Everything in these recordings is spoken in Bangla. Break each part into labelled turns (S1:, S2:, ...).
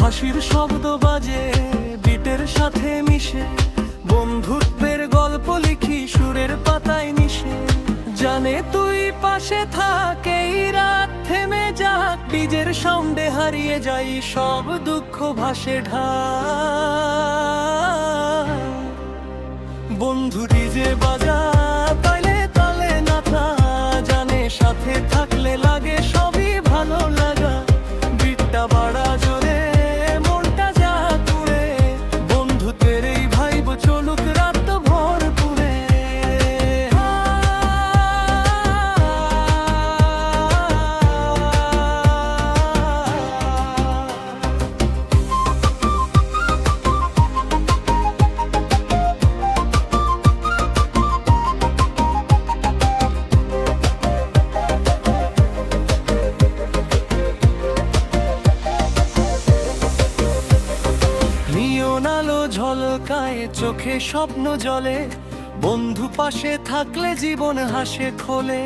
S1: হাসির শব্দ বাজে বিটের সাথে মিশে, বন্ধুত্বের গল্প লিখি সুরের পাতায় মিশে। জানে তুই পাশে থাক, এই রাত থেমে যাক, ডিজের সাউন্ডে হারিয়ে যাই সব দুঃখ ভাসে ঢাক। বন্ধু ডিজে বাজা, তালে তালে নাচা, জানে সাথে থাকলে লাগে সবই ভালো লাগা। বিটটা বাড়া জোরে, মনটা যা তুড়ে, বন্ধুত্বের এই ভাইব চলুক রাত ভর পুরে। আলো ঝলকায়, চোখে স্বপ্ন জ্বলে, বন্ধু পাশে থাকলে জীবন হাসে খোলে।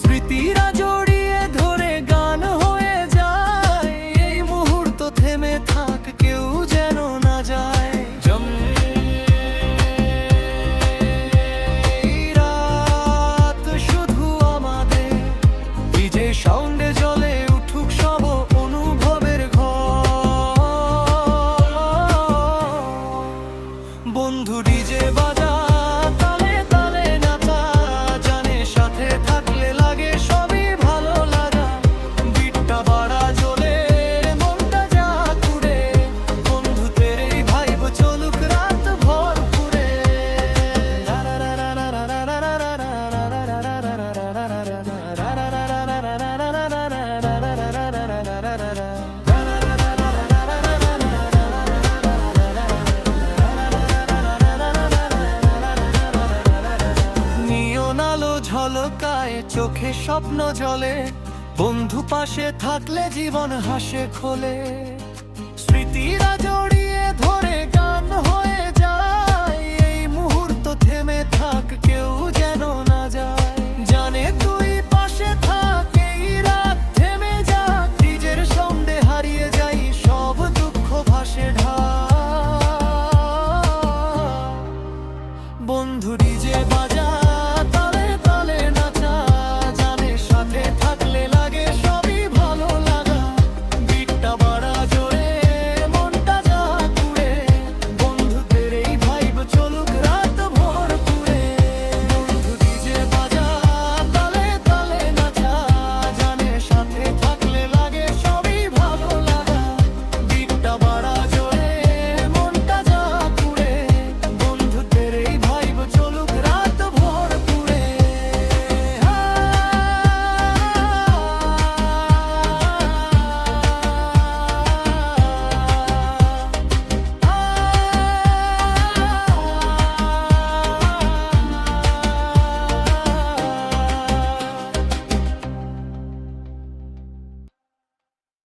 S1: স্মৃতিরা জড়িয়ে ধরে গান হয়ে যায়, এই মুহূর্ত থেমে থাক, কেউ যেন না যায়। রাত শুধু আমাদের, ডিজে সাউন্ডে জ্বলে উঠুক সব অনুভবের ঘর। বন্ধু ডিজে বাজা, তালে তালে নাচা, জানে সাথে থাকলে লাগে সবই ভালো লাগা। বিটটা বাড়া জ্বলে, মনটা যা কুড়ে, বন্ধুত্বের এই ভাইব চলুক রাত ভর পুরে। ঝলকায়, চোখে স্বপ্ন জ্বলে, বন্ধু পাশে থাকলে জীবন হাসে খোলে। স্মৃতিরা